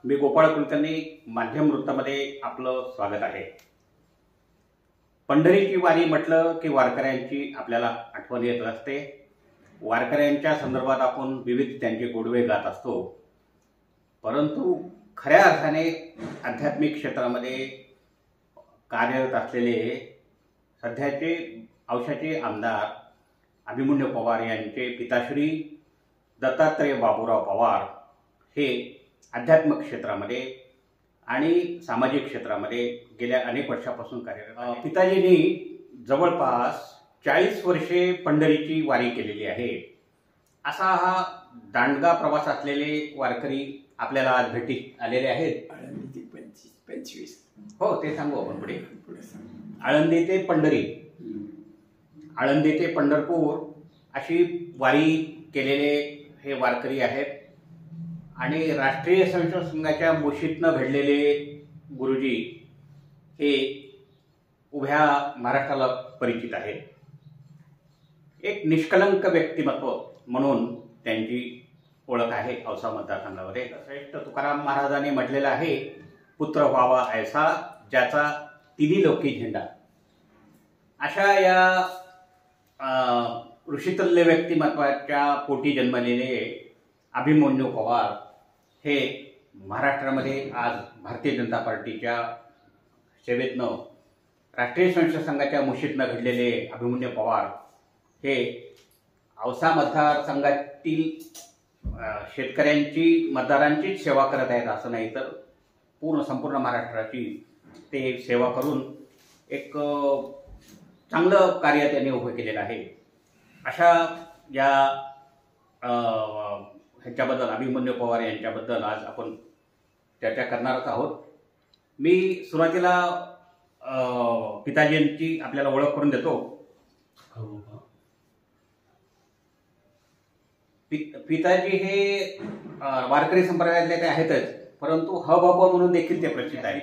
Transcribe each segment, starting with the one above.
मी गोपाळ कुलकर्णी, माध्यम वृत्तामध्ये आपलं स्वागत आहे। पंढरीची वारी म्हटलं की वारकऱ्यांची आपल्याला आठवण येत असते। वारकऱ्यांच्या संदर्भात आपण विविध त्यांचे गोडवे गात असतो, परंतु खऱ्या अर्थाने आध्यात्मिक क्षेत्रामध्ये कार्यरत असलेले सध्याचे औशाचे आमदार अभिमन्यू पवार यांचे पिताश्री दत्तात्रय बाबूराव पवार हे आध्यात्मिक क्षेत्रामध्ये आणि सामाजिक क्षेत्रामध्ये गेल्या अनेक वर्षापासून कार्यरत। पिताजींनी जवळपास 40 वर्षे पंढरीची वारी केलेली आहे। असा हा दांडगा प्रवास असलेले वारकरी आपल्याला आज भेटी आलेले आहेत। आळंदी ते 25 हो, ते सांगू आपण पुढे। आळंदी ते पंढरी, आळंदी ते पंढरपूर अशी वारी केलेले हे वारकरी आहेत आणि राष्ट्रीय स्वयंसेवक संघाच्या मुशीतनं घडलेले गुरुजी हे उभ्या महाराष्ट्राला परिचित आहेत। एक निष्कलंक व्यक्तिमत्व म्हणून त्यांची ओळख आहे औसा मतदारसंघामध्ये। श्रेष्ठ तुकाराम महाराजांनी म्हटलेलं आहे, पुत्र व्हावा ऐसा ज्याचा तिन्ही लोकी झेंडा। अशा या ऋषितुल्य व्यक्तिमत्वाच्या पोटी जन्मलेले अभिमन्यू पवार हे महाराष्ट्रामध्ये आज भारतीय जनता पार्टीच्या सेवेतनं राष्ट्रीय स्वयंसेवक संघाच्या मुशीतनं घडलेले अभिमन्यू पवार हे औसा मतदारसंघातील शेतकऱ्यांची मतदारांचीच सेवा करत आहेत असं नाही, तर संपूर्ण महाराष्ट्राची ते सेवा करून एक चांगलं कार्य त्यांनी उभं केलेलं आहे। अशा या ह्याच्याबद्दल अभिमन्यू पवार यांच्याबद्दल आज आपण चर्चा करणारच आहोत। मी सुरुवातीला पिताजींची आपल्याला ओळख करून देतो। पिताजी हे वारकरी संप्रदायातले ते आहेतच, परंतु हबप म्हणून देखील ते प्रसिद्ध आहे।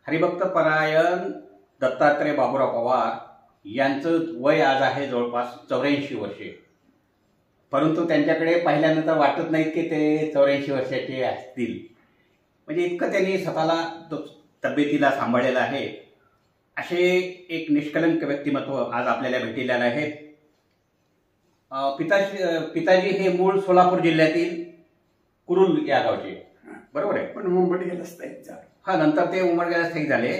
हरिभक्त परायण दत्तात्रय बाबूराव पवार यांचं वय आज आहे जवळपास 84 वर्षे, परंतु त्यांच्याकडे पाहिल्यानंतर वाटत नाहीत की ते 84 वर्षाचे असतील। म्हणजे इतकं त्यांनी स्वतःला तब्येतीला सांभाळलेलं आहे। असे एक निष्कलंक व्यक्तिमत्व आज आपल्याला भेटीला आहेत। पिताजी हे मूळ सोलापूर जिल्ह्यातील कुरुल या गावचे, बरोबर आहे, पण मुंबईला स्थायिक झाले। हा, नंतर ते उमरग्याला स्थायिक झाले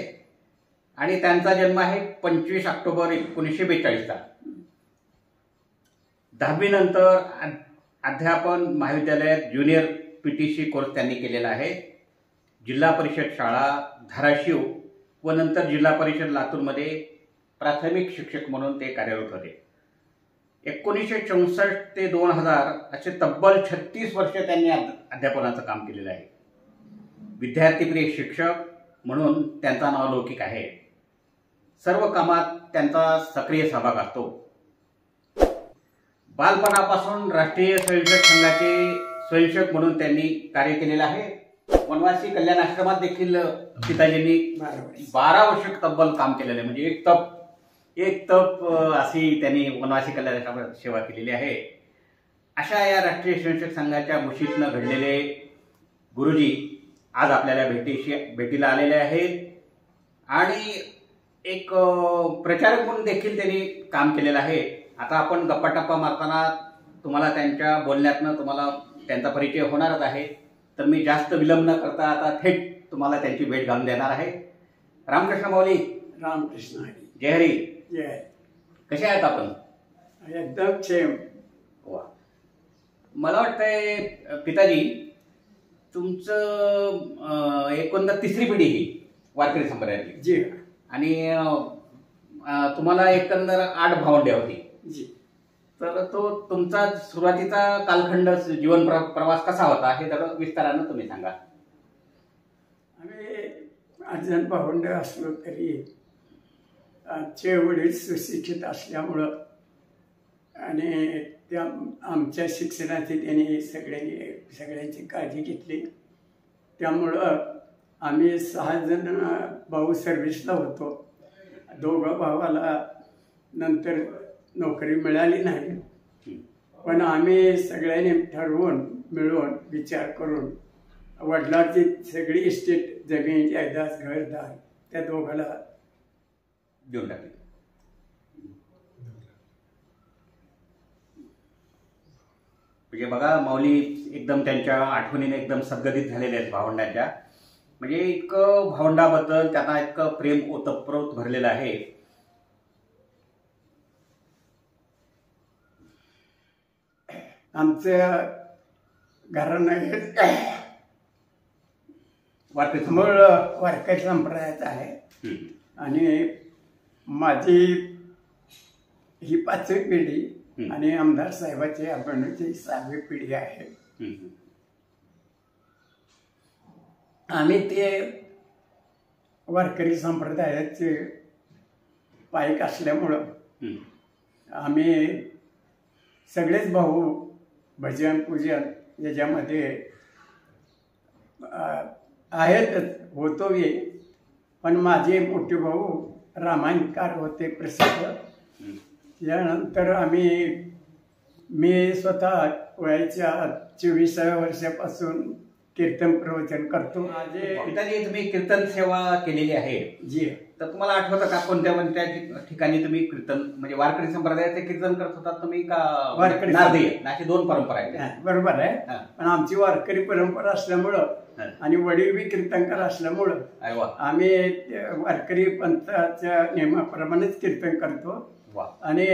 आणि त्यांचा जन्म आहे 25 ऑक्टोबर 1942चा। 10वी नंतर अध्यापन महाविद्यालयात ज्युनियर PTC कोर्स त्यांनी केलेला आहे। जिल्हा परिषद शाळा धाराशिव व नंतर जिल्हा परिषद लातूरमध्ये प्राथमिक शिक्षक म्हणून ते कार्यरत होते। 1964 ते 2000 असे तब्बल 36 वर्ष त्यांनी अध्यापनाचं काम केलेलं आहे। विद्यार्थीप्रिय शिक्षक म्हणून त्यांचा नावलौकिक आहे। सर्व कामात त्यांचा सक्रिय सहभाग असतो। बालपणापासून राष्ट्रीय स्वयंसेवक संघाचे स्वयंसेवक म्हणून त्यांनी कार्य केलेलं आहे। वनवासी कल्याण आश्रमात देखील पिताजींनी 12 वर्ष तब्बल काम केलेलं आहे। म्हणजे एक तप अशी त्यांनी वनवासी कल्याण आश्रमात सेवा केलेली आहे। अशा या राष्ट्रीय स्वयंसेवक संघाच्या मुशीतनं घडलेले गुरुजी आज आपल्याला भेटीला आलेले आहेत आणि एक प्रचारक म्हणून देखील त्यांनी काम केलेलं आहे। आता आपण गप्पा मारताना तुम्हाला त्यांच्या बोलण्यातनं तुम्हाला त्यांचा परिचय होणारच आहे, तर मी जास्त विलंब न करता आता थेट तुम्हाला त्यांची भेट घालून देणार आहे। रामकृष्ण माऊली। रामकृष्ण हरी। जय हरी। जय। कसे आहेत आपण? एकदम क्षेम। वा, मला वाटतंय पिताजी तुमचं एकंदर तिसरी पिढी ही वारकरी संप्रदायातली जी, आणि तुम्हाला एकंदर 8 भावंडे होती जी। तर तो तुमचा सुरुवातीचा कालखंड जीवन प्रवास कसा होता हे जरा विस्तारानं तुम्ही सांगा। आम्ही 8 जण भावंड असलो तरी आमचे वडील सुशिक्षित असल्यामुळं आणि त्या आमच्या शिक्षणाची त्यांनी सगळ्यांची काळजी घेतली, त्यामुळं आम्ही 6 जण भाऊ सर्व्हिसला होतो। 2 भावाला नंतर नोकरी मिळाली नाही, पण आम्ही सगळ्यांनी ठरवून मिळून विचार करून वडिलांची सगळी इस्टेट, जमीन जायदाद, घरदार त्या दोघाला देऊन टाकली. म्हणजे बघा माऊली एकदम त्यांच्या आठवणीने एकदम सद्गदित झालेले आहेत भावंडांच्या. म्हणजे इतकं भावंडाबद्दल त्यांना इतकं प्रेम ओतप्रोत भरलेलं आहे. आमच्या घरानं वारकरी मूळ वारकरी संप्रदायाचं आहे. आणि माझी ही 5वी पिढी आणि आमदार साहेबाची आपणची 6वी पिढी आहे. आम्ही ते वारकरी संप्रदायाचे पाईक असल्यामुळं आम्ही सगळेच भाऊ भजन पूजन याच्यामध्ये आहेतच, होतो मी. पण माझे मोठे भाऊ रामायणकार होते प्रसिद्ध. त्यानंतर मी स्वतः वयाच्या 24व्या वर्षापासून कीर्तन प्रवचन करतो. माझे पिताजी तुम्ही कीर्तन सेवा केलेली आहे जी. तर तुम्हाला आठवतं का कोणत्या ठिकाणी तुम्ही कीर्तन, म्हणजे वारकरी संप्रदायाचे कीर्तन करत होता तुम्ही का वारकरी नारदीय? अशी 2 परंपरा आहेत. बरोबर आहे. पण आमची वारकरी परंपरा असल्यामुळं आणि वडील बी कीर्तनकार असल्यामुळं आम्ही वारकरी पंथाच्या नियमाप्रमाणेच कीर्तन करतो. आणि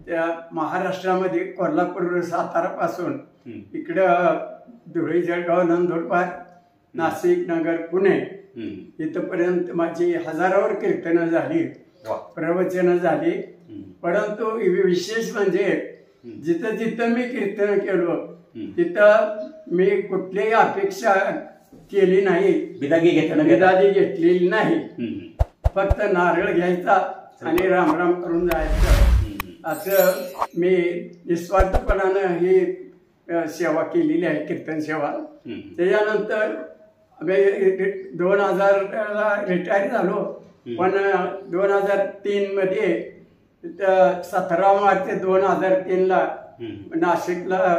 त्या महाराष्ट्रामध्ये कोल्हापूर, सातारा पासून इकडं धुळे, जळगाव, नंदुरबार, नाशिक, नगर, पुणे इथपर्यंत माझी हजारावर कीर्तनं झाली, प्रवचनं झाली. परंतु विशेष म्हणजे जिथं जिथं मी कीर्तन केलो तिथं मी कुठलीही अपेक्षा केली नाही, बिदागी घेतलेली नाही. फक्त नारळ घ्यायचा आणि रामराम करून जायचं, असं मी निस्वार्थपणानं ही सेवा केलेली आहे, कीर्तन सेवा. त्याच्यानंतर 2000ला रिटायर झालो. पण 2003 मध्ये 17 मार्च 2003ला नाशिकला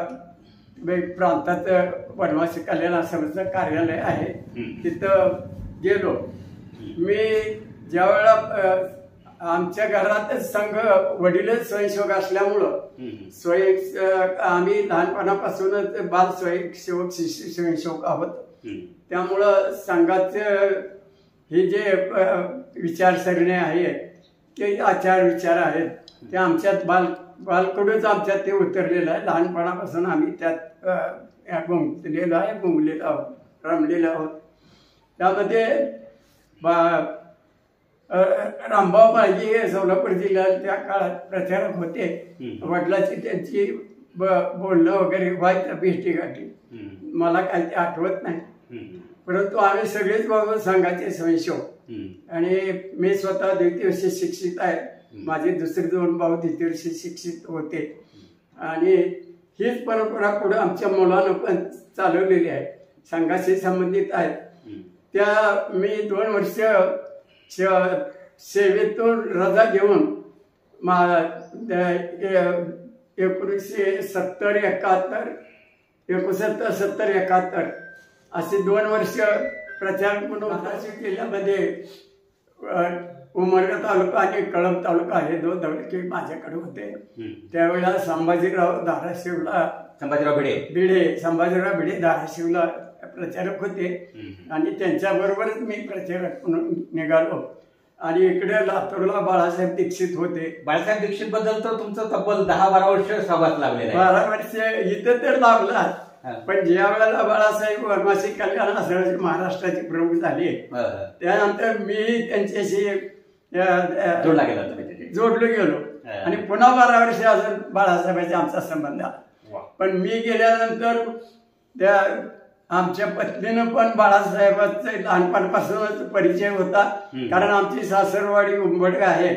प्रांतात वनवासी कल्याण आश्रमाचं कार्यालय आहे, तिथं गेलो मी. ज्यावेळेला आमच्या घरातच संघ वडीलच स्वयंसेवक असल्यामुळं आम्ही लहानपणापासूनच बाल स्वयंसेवक, शिष्य स्वयंसेवक आहोत. त्यामुळं संघाचं हे जे विचारसरणी आहे, ते आचार विचार आहेत, ते आमच्यात बालकडूनच आमच्यात ते उतरलेलं आहे. लहानपणापासून आम्ही त्यात गुंतलेलो आहे, गुंगलेलो आहोत, रमलेलो आहोत. त्यामध्ये रामभाऊ बाळजी सोलापूर जिल्ह्यात त्या काळात प्रचारक होते. वडिलांची त्यांची बोलणं वगैरे व्हायचं, भेटीगाठी. मला काही ते आठवत नाही. परंतु आम्ही सगळेच बाबा संघाचे स्वयंसेवक. आणि मी स्वतः द्वितीय वर्षी शिक्षित आहे. माझे दुसरे 2 भाऊ द्वितीय वर्षी शिक्षित होते. आणि हीच परंपरा पुढे आमच्या मुलानं पण चालवलेली आहे, संघाशी संबंधित आहेत. त्या मी 2 वर्ष सेवेतून रजा घेऊन 1970-71 असे 2 वर्ष प्रचार म्हणून धाराशिव जिल्ह्यामध्ये उमरगा तालुका आणि कळंब तालुका हे 2 तालुके माझ्याकडे होते. त्यावेळेला संभाजीराव भिडे धाराशिवला प्रचारक होते. आणि त्यांच्याबरोबरच मी प्रचारक म्हणून निघालो. आणि इकडे लातूरला बाळासाहेब दीक्षित होते. बाळासाहेब दीक्षित बद्दल तर तुमचं तब्बल 10-12 वर्ष सहवास लागलेला आहे. 12 वर्ष इथं तर लागला. पण ज्या वेळेला बाळासाहेब वनवासी कल्याण आश्रमाचे महाराष्ट्राचे प्रमुख झाले, त्यानंतर मी त्यांच्याशी जोडलो गेलो. आणि पुन्हा 12 वर्ष अजून बाळासाहेबांचा आमचा संबंध. पण मी गेल्यानंतर त्या आमच्या पत्नीनं पण बाळासाहेबांचा लहानपणापासूनच परिचय होता. कारण आमची सासरवाडी उंबडगा आहे.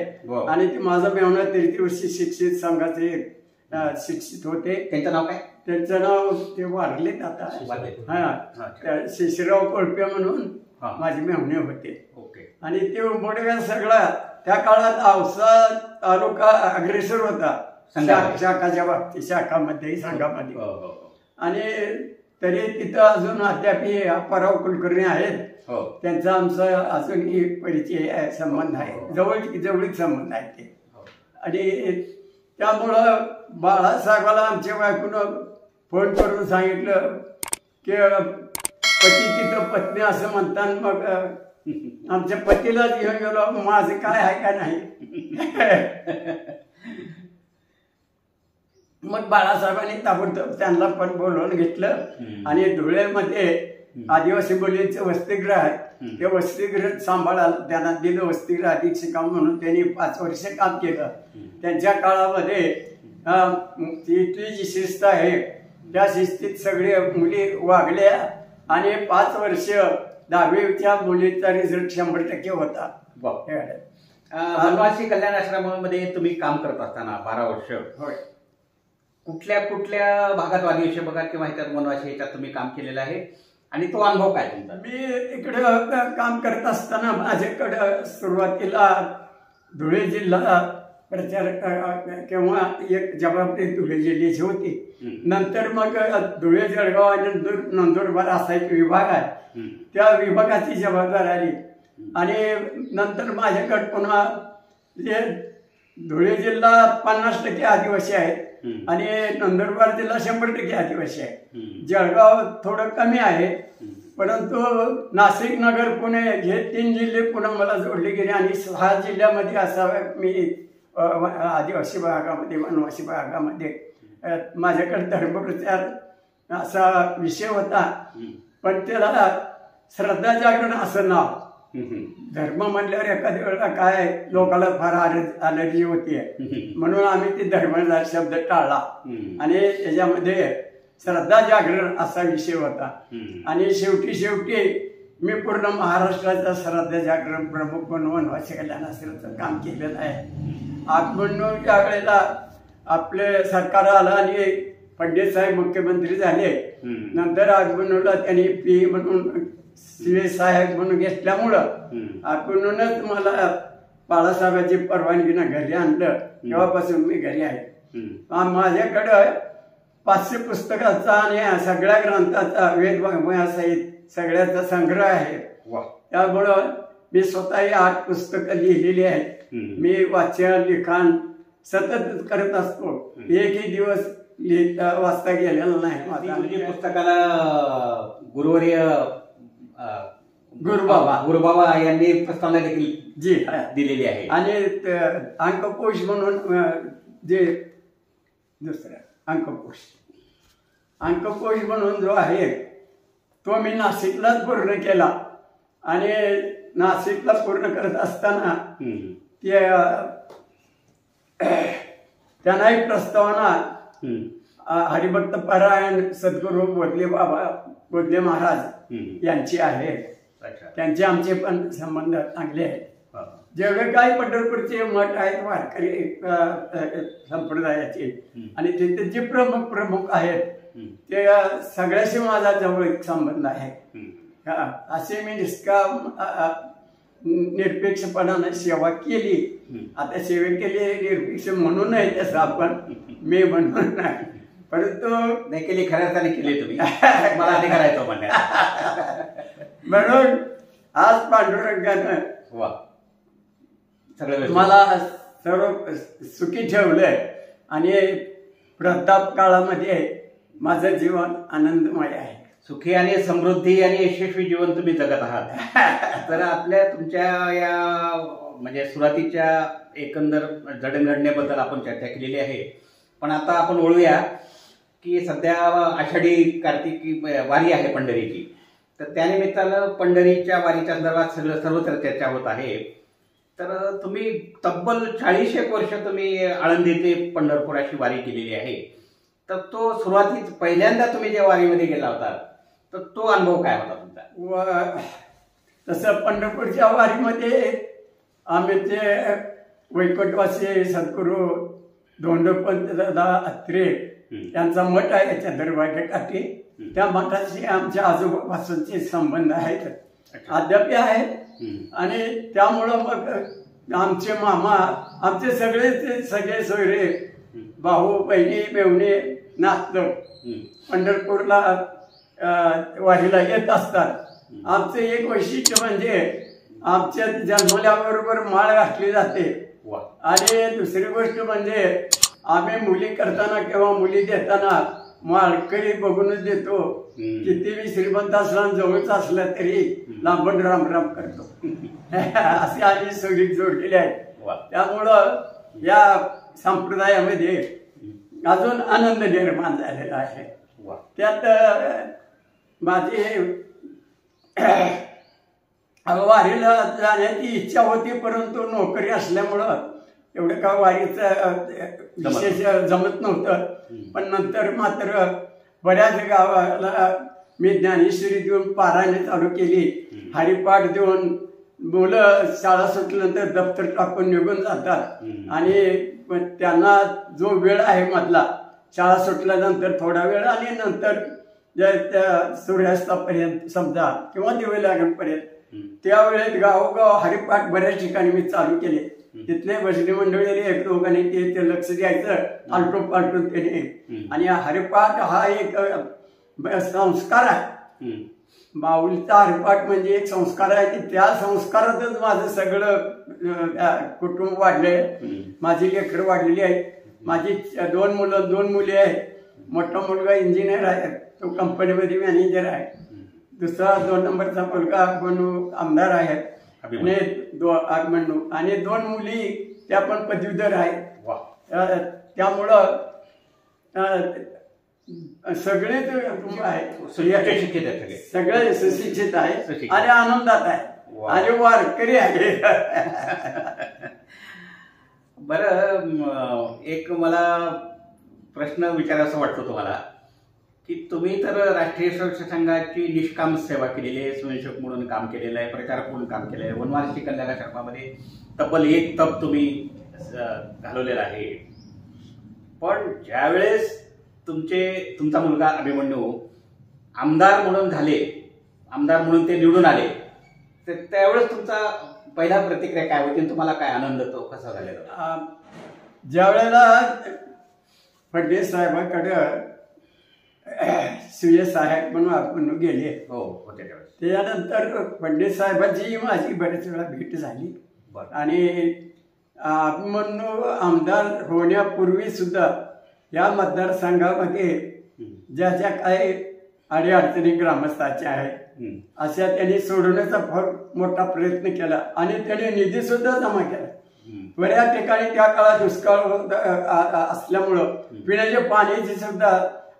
आणि ते माझा मेवना 33 वर्षी शिक्षित संघाचे शिक्षित होते. त्यांचं नाव काय? त्यांचं नाव ते वारलेत आता. शिशिराव कोळपे म्हणून माझे मेवणे होते. आणि ते उंबडगा सगळा त्या काळात औसा तालुका अग्रेसर होता शाखाच्या बाबतीत, शाखामध्ये, संघामध्ये. आणि तरी तिथं अजून अद्यापही पराव कुलकर्णी आहेत. त्यांचा आमचा अजूनही परिचय आहे, संबंध आहे, जवळीक संबंध आहे ते. आणि त्यामुळं बाळासाहेबाला आमच्या बायकोनं फोन करून सांगितलं की पती तिथं पत्नी असं म्हणतात. मग आमच्या पतीलाच घेऊन गेलो, माझं काय आहे का नाही. मग बाळासाहेबांनी ताबडतोब त्यांना पण बोलवून घेतलं आणि धुळेमध्ये आदिवासी मुलींचं वसतिगृह आहे, ते वसतिगृह सांभाळायला त्यांना दिलं. वसतिगृह अधीक्षक म्हणून त्यांनी 5 वर्ष काम केलं. त्यांच्या काळामध्ये इथली जी शिस्त आहे त्या शिस्तीत सगळे मुली वागल्या आणि 5 वर्ष 10वीच्या मुलीचा रिझल्ट 100% होता. वनवासी कल्याण आश्रमामध्ये तुम्ही काम करत असताना 12 वर्ष, होय, कुठल्या कुठल्या भागात आदिवासी भागात किंवा ह्याच्यात वनवासी ह्याच्यात तुम्ही काम केलेलं आहे आणि तो अनुभव काय तुमचा? मी इकडं काम करत असताना माझ्याकडं सुरुवातीला धुळे जिल्हा प्रचार किंवा एक जबाबदारी धुळे जिल्ह्याची होती. नंतर मग धुळे, जळगाव आणि नंदुरबार असा एक विभाग आहे, त्या विभागाची जबाबदारी आली. आणि नंतर माझ्याकडे पुन्हा जे धुळे जिल्हा 50% आदिवासी आहेत आणि नंदुरबार जिल्हा 100% आदिवासी आहे. जळगाव थोडं कमी आहे, परंतु नाशिक, नगर, पुणे हे 3 जिल्हे पुन्हा मला जोडले गेले आणि 6 जिल्ह्यामध्ये असा मी आदिवासी भागामध्ये, वनवासी भागामध्ये माझ्याकडे धर्मप्रचार असा विषय होता. पण त्याला श्रद्धा जागरण असं नाव. धर्म म्हणल्यावर एखाद्या वेळेला काय लोकांना फार अलर्जी होती, म्हणून आम्ही ते धर्म शब्द टाळला आणि त्याच्यामध्ये श्रद्धा जागरण असा विषय होता. आणि शेवटी मी पूर्ण महाराष्ट्राचा श्रद्धा जागरण प्रमुख म्हणून वनवासी कल्याण आश्रमाचं काम केलेलं आहे. आगमनच्या वेळेला आपले सरकार आलं आणि पंडित साहेब मुख्यमंत्री झाले. नंतर आगमनला त्यांनी पी म्हणून सीए साहेब म्हणून घेतल्यामुळं आगमनच मला बाळासाहेबांची परवानगीनं घरी आणलं. तेव्हापासून मी घरी आहे. माझ्याकडं 500 पुस्तकाचा आणि सगळ्या ग्रंथाचा वेदवाङ्मयासहित सगळ्याचा संग्रह आहे. त्यामुळं मी स्वतःही 8 पुस्तकं लिहिलेली आहेत. मी वाचन लिखाण सतत करत असतो. एकही दिवस वाचता गेलेला नाही. पुस्तकाला गुरुबाबा यांनी प्रस्तावना देखील दिलेली आहे. आणि अंककोश म्हणून जे दुसरा अंककोश म्हणून जो आहे तो मी नाशिकलाच पूर्ण केला. आणि नाशिकला पूर्ण करत असताना त्यांना एक प्रस्तावना हरिभक्त परायण सद्गुरू बोधले महाराज यांची आहे. त्यांचे आमचे पण संबंध चांगले आहेत. जेवढे काही पंढरपूरचे मठ आहेत वारकरी संप्रदायाचे आणि तिथे जे प्रमुख आहेत ते सगळ्याशी माझा जवळ संबंध आहे. असे मी निष्काम निरपेक्षपणाने सेवा केली. आता सेवा केली निरपेक्ष म्हणून नाही, तसं आपण मी म्हणून नाही, परंतु नाही केली, खऱ्या अर्थाने केली तुम्ही. मला आधी करायचं म्हणून आज पांडुरंगानं मला सर्व सुखी ठेवलंय आणि वृद्धाप काळामध्ये माझं जीवन आनंदमय आहे. सुखी आणि समृद्धी आणि यशस्वी जीवन तुम्ही जगत आहात. तर आपल्या तुमच्या या म्हणजे सुरुवातीच्या एकंदर जडणघडणेबद्दल आपण चर्चा केलेली आहे. पण आता आपण वळूया की सध्या आषाढी कार्तिकी वारी आहे पंढरीची. तर त्यानिमित्तानं पंढरीच्या वारीच्या संदर्भात सर्वत्र चर्चा होत आहे. तर तुम्ही तब्बल 40 वर्ष तुम्ही आळंदी ते पंढरपूर अशी वारी केलेली आहे. तर तो सुरुवातीत पहिल्यांदा तुम्ही ज्या वारीमध्ये गेला होता तर तो अनुभव काय होता तुमचा? तसं पंढरपूरच्या वारीमध्ये आम्ही ते वैकुंठवासी सद्गुरू धोंडोपंत दादा अत्रे यांचा मठ आहे याच्या दरवाजा काठी. त्या मठाशी आमच्या आजोबापासूनचे संबंध आहेत, अद्याप आहेत. आणि त्यामुळं मग आमचे मामा, आमचे सगळे सोयरे, भाऊ बहिणी मेवणे नाचतो. पंढरपूरला वारीला येत असतात. आमचं एक वैशिष्ट्य म्हणजे आमच्या जन्मल्याबरोबर माळ घातली जाते. आणि दुसरी गोष्ट म्हणजे आम्ही मुली करताना किंवा मुली देताना माळकरी बघूनच देतो. कितीही श्रीमंत असला जवळच असलं तरी लांबून रामराम करतो. असे आम्ही सगळी जोडलेली आहे. त्यामुळं या संप्रदायामध्ये अजून आनंद निर्माण झालेला आहे. त्यात माझी वारीला जाण्याची इच्छा होती, परंतु नोकरी असल्यामुळं एवढं का वारीचं विशेष जमत नव्हतं. पण नंतर मात्र बऱ्याच गावाला मी ज्ञानेश्वरी देऊन पारायणे चालू केली. हरिपाठ देऊन मुलं शाळा सुटल्यानंतर दप्तर टाकून निघून जातात आणि त्यांना जो वेळ आहे मधला शाळा सुटल्यानंतर थोडा वेळ आणि नंतर सूर्यास्तापर्यंत समजा किंवा दिवे लागेपर्यंत त्यावेळेत गावोगाव हरिपाठ बऱ्याच ठिकाणी मी चालू केले. तिथले भजनी मंडळी एक दोघांनी ते लक्ष द्यायचं आलटून पालटून त्याने. आणि हरिपाठ हा एक संस्कार आहे. माऊलीचा हरिपाठ म्हणजे एक संस्कार आहे की त्या संस्कारातच माझं सगळं कुटुंब वाढलंय. माझी लेकरं वाढलेली आहेत. माझी दोन मुली आहेत. मोठा मुलगा इंजिनियर आहे, तो कंपनीमध्ये मॅनेजर आहे. दुसरा 2 नंबरचा मुलगा आमदार आहे आणि 2 मुली त्या पण पदवीधर आहेत. त्यामुळं सगळे कुटुंब आहे, सगळे सुशिक्षित आहे आणि आनंदात आहे आणि वारकरी आहे. बरं, एक मला प्रश्न विचारायचा वाटतो तुम्हाला की तुम्ही तर राष्ट्रीय स्वयंसेवक संघाची निष्काम सेवा केलेली आहे, स्वयंसेवक म्हणून काम केलेलं आहे, प्रचारक म्हणून काम केलेलं आहे. वनवासी कल्याण आश्रमामध्ये तब्बल 1 तप तुम्ही घालवलेला आहे. पण ज्यावेळेस तुमचा मुलगा अभिमन्यू आमदार म्हणून झाले, आमदार म्हणून ते निवडून आले, तर त्यावेळेस तुमचा पहिला प्रतिक्रिया काय होती? तुम्हाला काय आनंद तो कसा झालेला? ज्या वेळेला फडणवीस साहेबांकडे सुयश साहेब म्हणून आपण गेले होते त्यावेळेस, त्यानंतर फडणवीस साहेबांची माझी बरेच वेळा भेट झाली. आणि अभिमन्यू आमदार होण्यापूर्वी सुद्धा या मतदारसंघामध्ये ज्या ज्या काही अडीअडचणी ग्रामस्थांच्या आहेत अशा त्यांनी सोडवण्याचा फार मोठा प्रयत्न केला आणि त्यांनी निधी सुद्धा जमा केला. बऱ्याच ठिकाणी त्या काळात दुष्काळ असल्यामुळं पिण्याच्या पाण्याची सुद्धा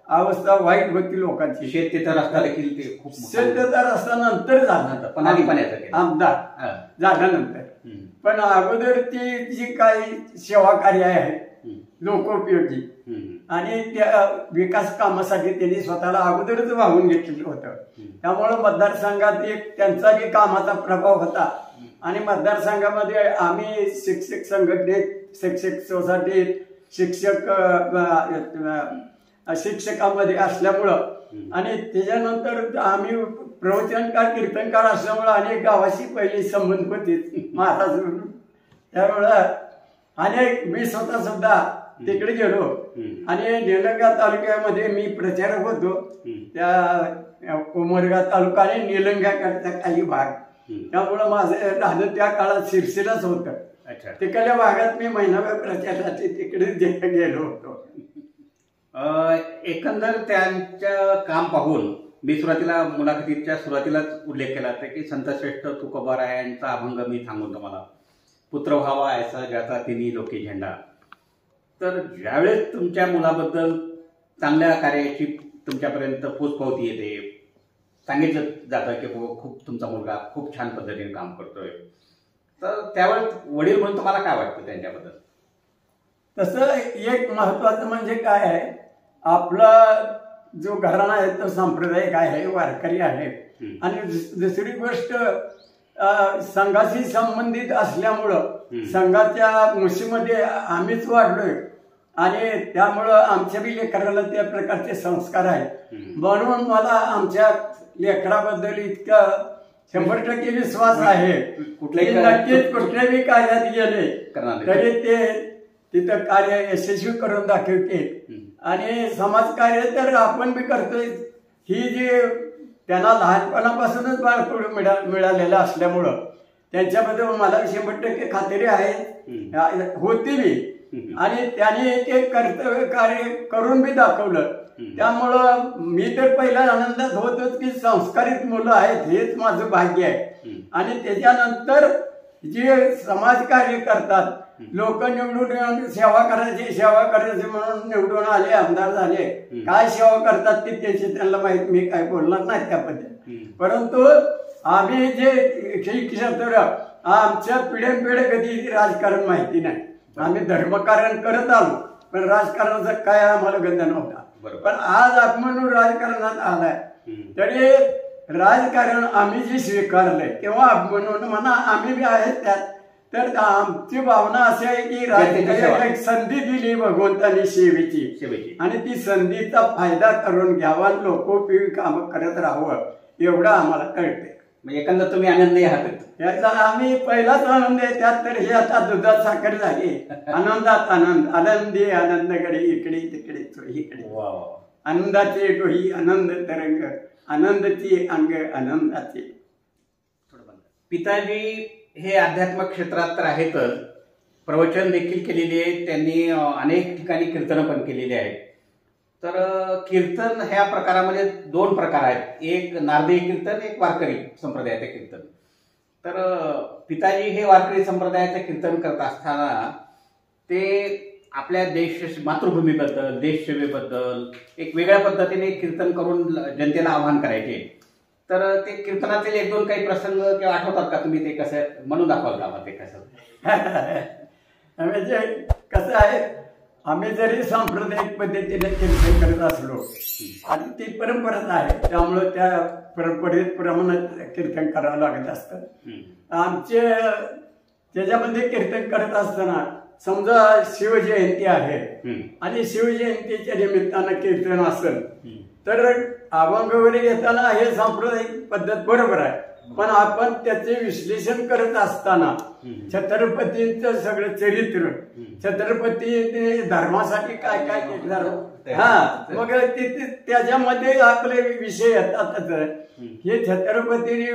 अवस्था वाईट होती लोकांची. शेत तिथं रस्ता देखील ते खूप शेतचा रस्ता नंतर झाला पण आधी पाण्याचा आमदार झाल्यानंतर. पण अगोदर ती जी काही सेवा कार्य आहे लोकोपयोगी आणि त्या विकास कामासाठी त्यांनी स्वतःला अगोदरच वाहून घेतलेलं होतं. त्यामुळं मतदारसंघात एक त्यांचा बी कामाचा प्रभाव होता. आणि मतदारसंघामध्ये आम्ही शिक्षक संघटनेत, शिक्षक सोसायटीत, शिक्षकांमध्ये असल्यामुळं आणि त्याच्यानंतर आम्ही प्रवचनकार कीर्तनकार असल्यामुळं अनेक गावाशी पहिले संबंध होते महाराज म्हणून. त्यामुळं अनेक मी स्वतः सुद्धा तिकडे गेलो आणि निलंगा तालुक्यामध्ये मी प्रचारक होतो. त्या उमरगा तालुका आणि निलंगाकडचा काही भाग. त्यामुळं माझं राहणं त्या काळात शिरसीलाच होतं. तिकडल्या भागात मी महिनाभर प्रचारासाठी तिकडेच गेलो होतो. एकंदर त्यांचं काम पाहून मी सुरुवातीला मुलाखतीच्या सुरुवातीलाच उल्लेख केला होता की संतश्रेष्ठ तुकोबारायांचा अभंग मी सांगून तुम्हाला, पुत्र व्हावा ऐसा ज्याचा तिन्ही लोके झेंडा. तर ज्यावेळेस तुमच्या मुलाबद्दल चांगल्या कार्याची तुमच्यापर्यंत पोचपावती येते, सांगितलं जातं की खूप तुमचा मुलगा खूप छान पद्धतीने काम करतोय, तर त्यावेळेस वडील म्हणून तुम्हाला काय वाटतं त्यांच्याबद्दल? तसं एक महत्वाचं म्हणजे काय आहे, आपला जो घराणा आहे तो सांप्रदायिक आहे, वारकरी आहे. आणि दुसरी गोष्ट संघाशी संबंधित असल्यामुळं संघाच्या मुशीमध्ये आम्हीच वाढलोय आणि त्यामुळं आमच्या बी लेकराला त्या प्रकारचे संस्कार आहेत. म्हणून मला आमच्या लेकराबद्दल इतकं 100% विश्वास आहे. नक्कीच कुठल्याही कार्यात गेले तरी ते तिथं कार्य यशस्वी करून दाखवते. आणि समाजकार्य तर आपण बी करतोय, ही जी त्यांना लहानपणापासूनच बाळकडू मिळालेलं असल्यामुळं त्यांच्यामध्ये मला 100% खात्री आहे होती बी, आणि त्यांनी ते कर्तव्य कार्य करून बी दाखवलं. त्यामुळं मी तर पहिला आनंदात होतोच की संस्कारित मुलं आहेत, हेच माझं भाग्य आहे. आणि त्याच्यानंतर जे समाजकार्य करतात, लोक निवडून येऊन सेवा करायची म्हणून निवडून आले, आमदार झाले, काय सेवा करतात ती त्याची त्यांना माहित, मी काय बोलणार नाही त्याबद्दल. परंतु आम्ही जे क्षेत्र आमच्या पिढ्यानपिढ्या कधी राजकारण माहिती नाही, आम्ही धर्मकारण करत आलो, पण राजकारणाचा काय आम्हाला गंध नव्हता. पण आज आपण राजकारणात आलाय तरी राजकारण आम्ही जे स्वीकारलंय तेव्हा म्हणून म्हणा आम्ही बी आहेत त्यात. तर आमची भावना अशी आहे की राजकारणाला एक संधी दिली भगवंतानी सेवेची, आणि ती संधीचा फायदा करून घ्यावा, लोकोपयोगी काम करत राहावं एवढं आम्हाला कळते. म्हणजे एकंदर तुम्ही आनंदी आहात. याचा आम्ही पहिलाच आनंद आहे त्यात. तर हे आता दुधात साखर झाली, आनंदात आनंद, आनंदी आनंदकडे, इकडे तिकडे इकडे, आनंदाचे डोही आनंद तरंग, आनंदाची अंग आनंदाचे. पिताजी हे आध्यात्मिक क्षेत्रात तर आहेतच, प्रवचन देखील केलेली आहे त्यांनी, अनेक ठिकाणी कीर्तन पण केलेली आहेत. तर कीर्तन ह्या प्रकारामध्ये 2 प्रकार आहेत, एक नारदी कीर्तन, एक वारकरी संप्रदायाचे कीर्तन. तर पिताजी हे वारकरी संप्रदायाचे कीर्तन करत असताना ते आपल्या मातृभूमीबद्दल, देशसेवेबद्दल एक वेगळ्या पद्धतीने कीर्तन करून जनतेला आवाहन करायचे. तर ते कीर्तनातील 1-2 काही प्रसंग किंवा आठवतात का तुम्ही, ते कसं म्हणून दाखवाल का ते कसं? म्हणजे कसं आहे, आम्ही जरी सांप्रदायिक पद्धतीने कीर्तन करत असलो आणि ती परंपराच आहे, त्यामुळं त्या परंपरेप्रमाणे कीर्तन करावं लागत असतं. आमचे त्याच्यामध्ये कीर्तन करत असताना समजा शिवजयंती आहे आणि शिवजयंतीच्या निमित्तानं कीर्तन असेल तर अभंग वगैरे घेताना हे सांप्रदायिक पद्धत बरोबर आहे, पण आपण त्याचे विश्लेषण करत असताना छत्रपतींचं सगळं चरित्र, छत्रपती धर्मासाठी काय काय केलं, मग त्याच्यामध्ये आपले विषय येतातच. हे छत्रपतीने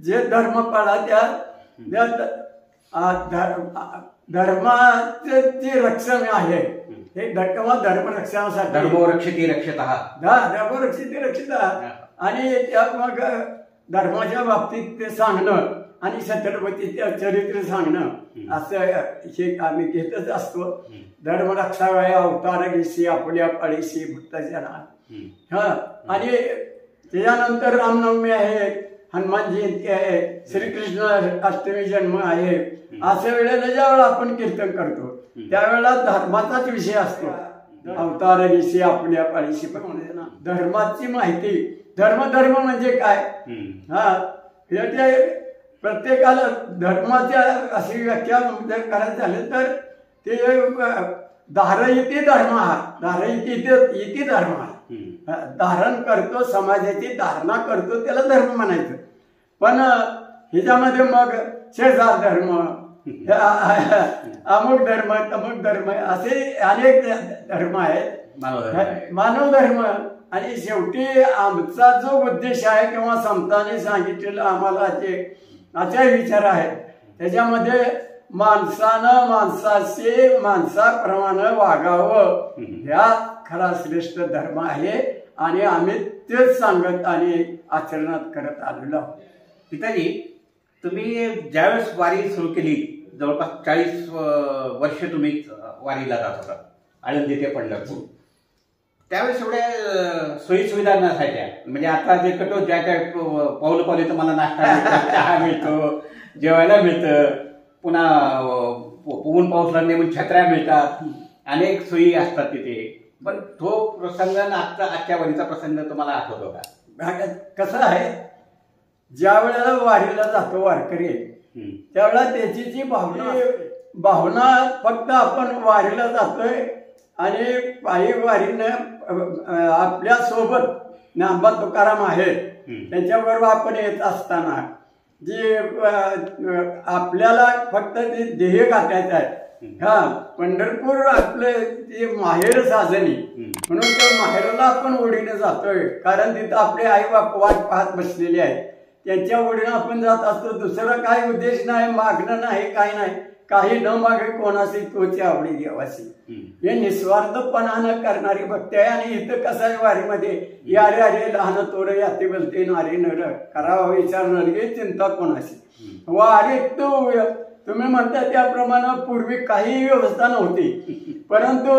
जे धर्म पाळा त्या धर्माचे जे रक्षण आहे हे धर्मरक्षणासाठी, धर्मरक्षिती रक्षितः, धर्मरक्षिती रक्षितः, आणि त्या मग धर्माच्या बाबतीत ते सांगणं आणि छत्रपतीचे चरित्र सांगणं असं हे आम्ही घेतच असतो. धर्म रक्षावया अवतार घेशी आपल्या पाळीशी भक्ताच्या ना. आणि त्याच्यानंतर रामनवमी आहे, हनुमान जयंती आहे, श्रीकृष्ण अष्टमी जन्म आहे. अशा वेळेला ज्यावेळेला आपण कीर्तन करतो त्यावेळेला धर्माचाच विषय असतो. अवतार घेशी आपल्या पाळीशी, धर्माची माहिती, धर्म म्हणजे काय, प्रत्येकाला धर्माच्या अशी व्याख्या जर करायचं झालं तर ते धारयती धर्म हा, धारयती धर्म हा, धारण करतो, समाजाची धारणा करतो, त्याला धर्म म्हणायचं. पण ह्याच्यामध्ये मग शेजार धर्म, अमुक धर्म, तमुक धर्म, असे अनेक धर्म आहेत, मानव धर्म. आणि शेवटी आमचा जो उद्देश आहे किंवा संतांनी सांगितलेलं आम्हाला असे विचार आहेत, त्याच्यामध्ये माणसानं माणसाशी माणसाप्रमाणे वागावं, ह्या खरा श्रेष्ठ धर्म आहे. आणि आम्ही तेच सांगत आणि आचरणात करत आलेलो आहोत. पिताजी, तुम्ही ज्यावेळेस वारी सुरू केली, जवळपास 40 वर्ष तुम्ही वारीला जात होता, आळंदी ते पंढरपूर, त्यावेळेस एवढ्या सोयी सुविधा नसायच्या. म्हणजे आता जे कटो ज्या काय पावलं पावले तुम्हाला नाश्ता मिळतो, चहा मिळतो, जेवायला मिळतं, पुन्हा ऊन पाऊस लागणे म्हणून छत्र्या मिळतात, अनेक सोयी असतात तिथे. पण तो प्रसंग आजच्या वारीचा प्रसंग तुम्हाला आठवतो का? कसं आहे, ज्या वेळेला वारीला जातो वारकरी त्यावेळेला त्याची जी भावना फक्त आपण वारीला जातोय आणि पायी वारीनं आपल्या सोबत नामबा तुकाराम आहेत त्यांच्याबरोबर आपण येत असताना जी आपल्याला फक्त ध्येय गाठायचं आहे हा पंढरपूर आपलं ते माहेर साजणी म्हणून त्या माहेराला आपण ओढीने जातोय, कारण तिथं आपले आई बाप वाट पाहत बसलेले आहेत. त्यांच्या ओढीनं आपण जात असतो. दुसरा काय उद्देश नाही, मागणं नाही, काय नाही. काही न मागे कोणाशी तोची आवडी देवाशी, हे निस्वार्थपणानं करणारी भक्ती आहे. आणि इथं कसं आहे वारीमध्ये, यारे अरे लहान तोर याते बोलते नारे नर, करावा विचार नरगे चिंता कोणाशी. वारीत तुम्ही म्हणता त्याप्रमाणे पूर्वी काही व्यवस्था नव्हती, परंतु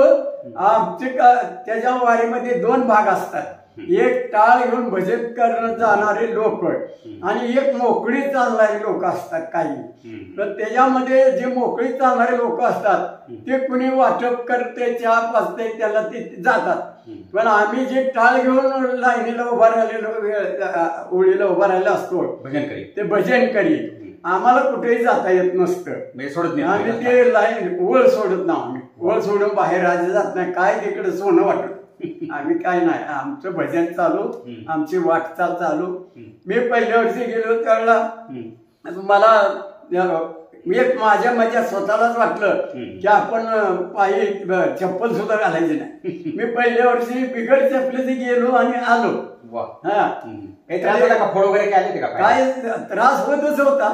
आमचे त्याच्या वारीमध्ये 2 भाग असतात. एक टाळ घेऊन भजन करत जाणारे लोक आणि एक मोकळी चालणारे लोक असतात काही. तर त्याच्यामध्ये जे मोकळी चालणारे लोक असतात ते कुणी वाटप करते, चहा पाजते, त्याला ते जातात. पण आम्ही जे टाळ घेऊन लाईनीला उभा राहिलेलो, ओळीला उभा राहिला असतो भजन करी, ते भजन करी. आम्हाला कुठेही जाता येत नसतं, सोडत नाही आम्ही ते लाईन ओळ सोडत ना, आम्ही ओळ सोडून बाहेर राहायचं जात नाही. काय तिकडे सोनं वाटत आम्ही काय नाही, आमचं भजन चालू, आमची वाटचाल चालू. मी पहिल्या वर्षी गेलो त्यावेळेला मला एक माझ्या स्वतःलाच वाटलं की आपण पायी चप्पल सुद्धा घालायची नाही. मी पहिल्या वर्षी बिगड चपलीचे गेलो आणि आलो. काय त्रास होतच होता,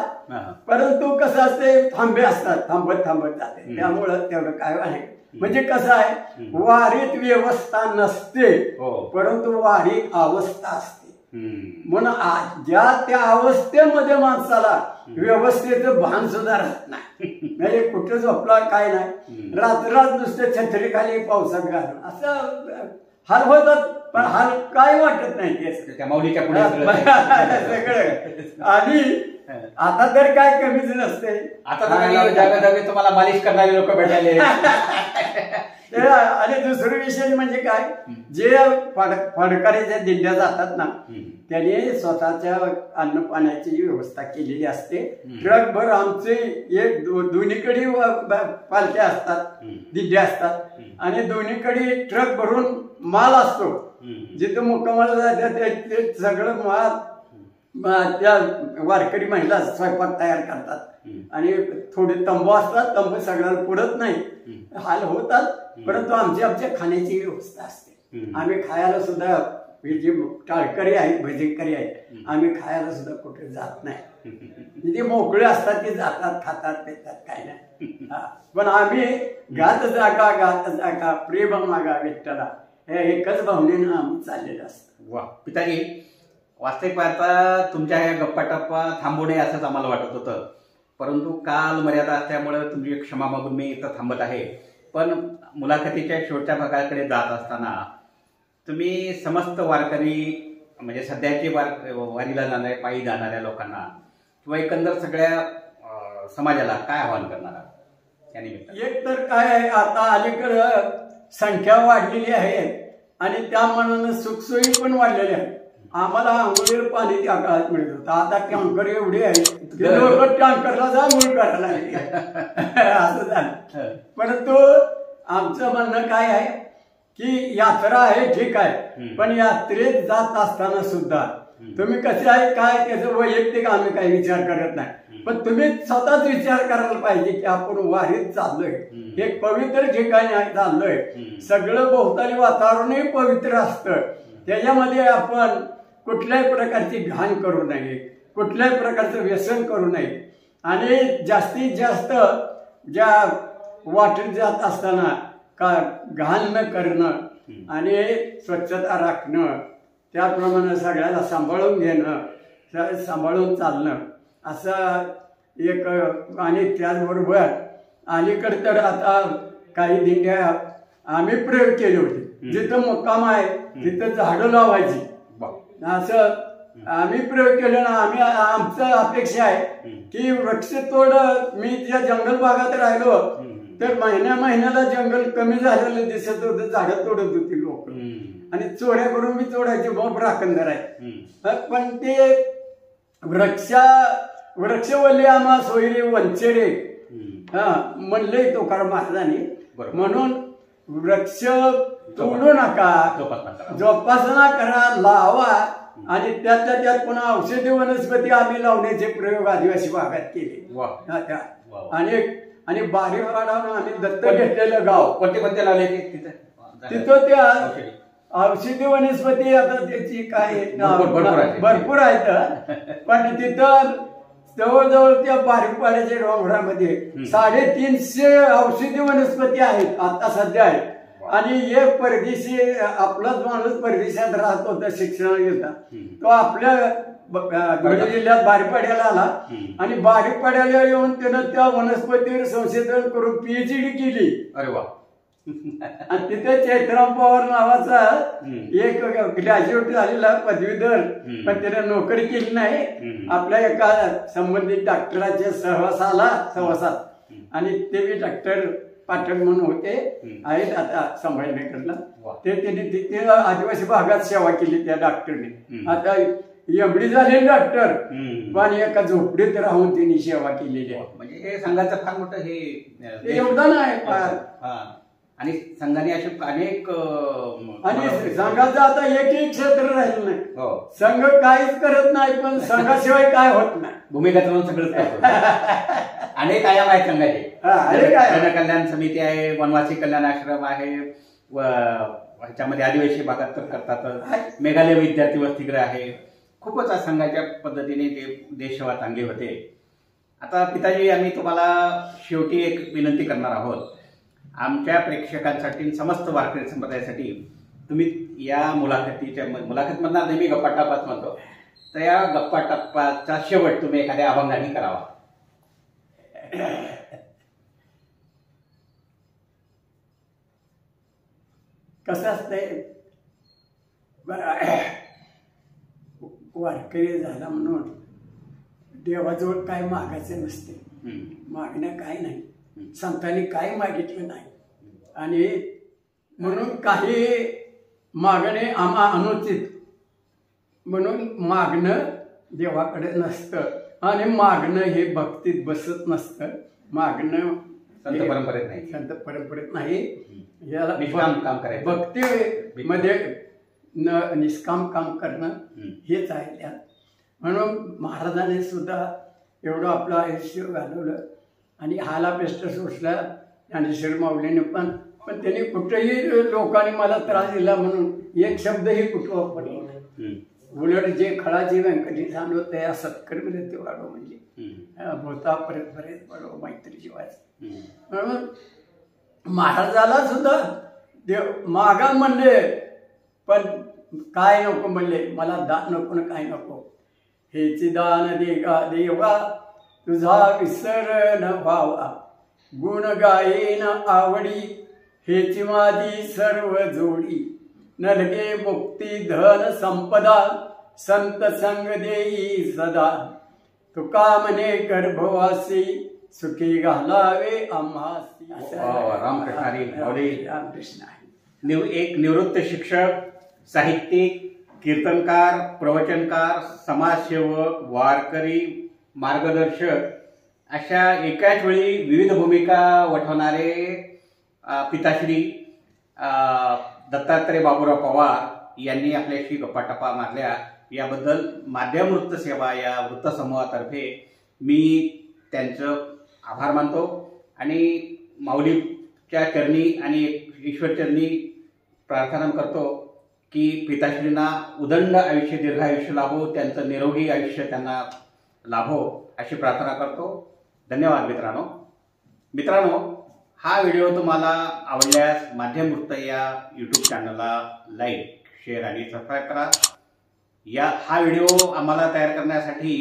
परंतु कसं असते थांबे असतात, थांबत थांबत जाते, त्यामुळं तेवढं काय आहे. म्हणजे कसं आहे, वारीत व्यवस्था नसते, परंतु वारी अवस्था असते. म्हणून ज्या त्या अवस्थेमध्ये माणसाला व्यवस्थेचं भान सुद्धा राहत नाही. म्हणजे कुठे झोपला काय नाही, रात्र नुसते छत्री खाली पावसात घालून असं हाल होतात. पण हाल काय वाटत नाही त्या माऊलीच्या पुढे सगळं. आणि आता तर काय कमीच नसते. आता जागोजागी तुम्हाला मालिश करणारे लोक भेटायले. आणि दुसरं विषय म्हणजे काय, जे फडकारीच्या दिंड्या जातात ना, त्यांनी स्वतःच्या अन्न पाण्याची व्यवस्था केलेली असते. ट्रकभर आमचे एक दोन्हीकडे पालख्या असतात, दिंड्या असतात, आणि दोन्हीकडे ट्रक भरून माल असतो. जिथं मुक्कामाला जातात ते सगळं माल त्या वारकरी महिला स्वयंपाक तयार करतात. आणि थोडे तंबू असतात, तंबू सगळ्याला पुरत नाही, हाल होतात. परंतु आमच्या खाण्याची व्यवस्था असते. आम्ही खायला सुद्धा, जे टाळकरी आहेत, भजनकरी आहेत, आम्ही खायला सुद्धा कुठे जात नाही. जे मोकळे असतात ते जातात, खातात, पेतात, काय नाही. पण आम्ही गात जागा प्रेम मागा विठ्ठला, हे एकच भावनेनं आम्ही चाललेलं असतं. वा पिताजी, वास्तविक पाहता तुमच्या ह्या गप्पा टप्पा थांबू नये असंच आम्हाला वाटत होतं, परंतु काल मर्यादा असल्यामुळे तुमची क्षमा मागून मी इथं थांबत आहे. पण मुलाखतीच्या शेवटच्या भागाकडे जात असताना तुम्ही समस्त वारकरी, म्हणजे सध्याचे वारीला जाणारे, पायी जाणाऱ्या लोकांना किंवा एकंदर सगळ्या समाजाला काय आवाहन करणार या निमित्तानं? एक तर काय आहे, आता अलीकडं संख्या वाढलेली आहे आणि त्या मनानं सुखसोयी पण वाढलेल्या आहेत. आम्हाला आंघोळीला पाणी त्या काळात मिळत होतं, आता टँकर एवढे आहेत टँकरला जा आंघोळ करायला असं झालं. परंतु आमचं म्हणणं काय आहे की यात्रा आहे ठीक आहे, पण यात्रेत जात असताना सुद्धा तुम्ही कसे आहे काय त्याचं वैयक्तिक आम्ही काही विचार करत नाही, पण तुम्ही स्वतःच विचार करायला पाहिजे की आपण वारीत चाललोय, एक पवित्र ठिकाणी चाललोय. सगळं भोवताली वातावरणही पवित्र असतं, त्याच्यामध्ये आपण कुठल्याही प्रकारची घाण करू नये, कुठल्याही प्रकारचं व्यसन करू नये. आणि जास्तीत जास्त ज्या वाटेत जात असताना का घाण न करणं आणि स्वच्छता राखणं, त्याप्रमाणे सगळ्याला सांभाळून घेणं, सांभाळून चालणं असं एक. आणि त्याचबरोबर अलीकडे तर आता काही दिंड्या आम्ही प्रयोग केले होते, जिथं मुक्काम आहे तिथं झाडं लावायची असं आम्ही प्रयोग केले ना. आम्ही आमचं अपेक्षा आहे की वृक्षतोड, मी ज्या जंगल भागात राहिलो तर महिन्याला जंगल कमी झालेलं दिसत होतं, झाडं तोडत होती लोक आणि चोऱ्या करून मी तोडायचे, बहुत राखणदार आहे. पण ते वृक्षवल्ली आम्हा सोयरे वंचेरे म्हणले तुकाराम महाराजांनी. म्हणून वृक्ष तोडू नका, जोपासना करा, लावा. आणि त्यात पुन्हा औषधी वनस्पती आम्ही लावण्याचे प्रयोग आदिवासी भागात केले. वा. आणि बारीक पाडावून आम्ही दत्त घेतलेलं गाव. कोणते कोणते लावले ते तिथं त्या औषधी वनस्पती आता त्याची काय भरपूर आहेत, पण तिथं जवळजवळ त्या बारीक पाड्याच्या डोंगरामध्ये 350 औषधी वनस्पती आहेत आता सध्या आहेत. आणि एक परदेशी आपलाच माणूस परदेशात राहत होता शिक्षणाला घेता, तो आपल्या धुळे जिल्ह्यात बारीपाड्याला आला आणि बारीपाड्याला येऊन त्यानं त्या वनस्पतीवर संशोधन करून PhD केली. अरे वा. आणि तिथे चैत्राम पवार नावाचा एक ग्रॅज्युएट झालेला पदवीधर, पण त्याने नोकरी केली नाही. आपल्या एका संबंधित डॉक्टराच्या सहवासात आणि ते बी डॉक्टर पाठक म्हणून होते, आहेत आता संभाजीनगरला. ते त्यांनी तिथे आदिवासी भागात सेवा केली त्या डॉक्टरने. आता एवढी झालेली डॉक्टर, पण एका झोपडीत राहून त्यांनी सेवा केलेली आहे. म्हणजे हे संघाचं फार मोठं हे योगदान आहे फार. आणि संघाने असे अनेक आणि संघाचं आता एकही क्षेत्र राहिलं नाही. संघ काहीच करत नाही, पण संघाशिवाय काय होत नाही. भूमिका सगळंच अनेक आयाम आहेत संघाचे. जनकल्याण समिती आहे, वनवासी कल्याण आश्रम आहे, ह्याच्यामध्ये आदिवासी भागात तर करतात, मेघालय विद्यार्थी वसतिगृह आहे. खूपच संघाच्या पद्धतीने ते देशसेवा चांगली होते. आता पिताजी, आम्ही तुम्हाला शेवटी एक विनंती करणार आहोत. आमच्या प्रेक्षकांसाठी, समस्त वारकरी संप्रदायासाठी तुम्ही या मुलाखत म्हणणार नाही, मी गप्पा टप्पाच म्हणतो, तर या गप्पा टप्पाचा शेवट तुम्ही एखाद्या अभंगाने करावा. कसं असतंय, वारकरी झाला म्हणून देवाजवळ काय मागायचं नसते. मागणं काय नाही, संतांनी काय मागितलं नाही. आणि म्हणून काही मागणे अनुचित म्हणून मागणं देवाकडे नसतं. आणि मागणं हे भक्तीत बसत नसतं. मागणं संत परंपरेत नाही. याला काम करायचं, भक्ती मध्ये निष्काम काम करणं हेच आहे त्यात. म्हणून महाराजांनी सुद्धा एवढं आपलं आयुष्य घालवलं आणि हाला बेस्ट सोसला. ज्ञानेश्वर माऊलीने पण त्यांनी कुठेही लोकांनी मला त्रास दिला म्हणून एक शब्दही कुठं वापरला नाही. उलट जे खळाची व्यंकटी सांगत या सत्कर्मी ते वाढव, म्हणजे भोता परत वाढव, मैत्री जीवायचं. म्हणून महाराजाला सुद्धा देव मागा म्हणले, पण काय नको म्हणले, मला दान नको ना काय नको. हेची दान देवा तुझा विसर न व्हावा, गुण गायेन आवडी हेची माझी सर्व जोडी. नलगे मुक्ती धन संपदा संत संग देई सदा. तुका म्हणे गर्भवासी सुखी घालावे आम्हासी. रामकृष्ण एक निवृत्त शिक्षक, साहित्यिक, कीर्तनकार, प्रवचनकार, समाजसेवक, वारकरी, मार्गदर्शक अशा एकाच वेळी विविध भूमिका वठवणारे पिताश्री दत्तात्रय बाबूराव पवार यांनी आपल्याशी गप्पाटप्पा मारल्या. याबद्दल माध्यम वृत्तसेवा या वृत्तसमूहातर्फे मी त्यांचं आभार मानतो आणि माऊलीच्या चरणी आणि ईश्वरचरणी प्रार्थना करतो की पिताश्रींना उदंड आयुष्य, दीर्घ आयुष्य लाभो, त्यांचं निरोगी आयुष्य त्यांना लाभो अशी प्रार्थना करतो. धन्यवाद मित्रांनो, हा व्हिडिओ तुम्हाला आवडल्यास माध्यम वृत्त या यूट्यूब चॅनलला लाईक, शेअर आणि सबस्क्राईब करा. हा व्हिडिओ आम्हाला तयार करण्यासाठी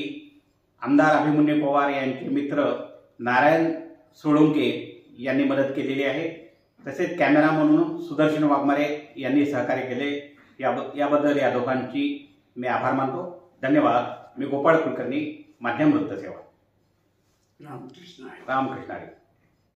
आमदार अभिमन्यू पवार यांचे मित्र नारायण सोळुंके यांनी मदत केलेली आहे. तसेच कॅमेरा म्हणून सुदर्शन वाघमारे यांनी सहकार्य केले. याबद्दल या दोघांची मी आभार मानतो. धन्यवाद. मी गोपाळ कुलकर्णी, माध्यम वृत्त सेवा. रामकृष्ण. रामकृष्ण.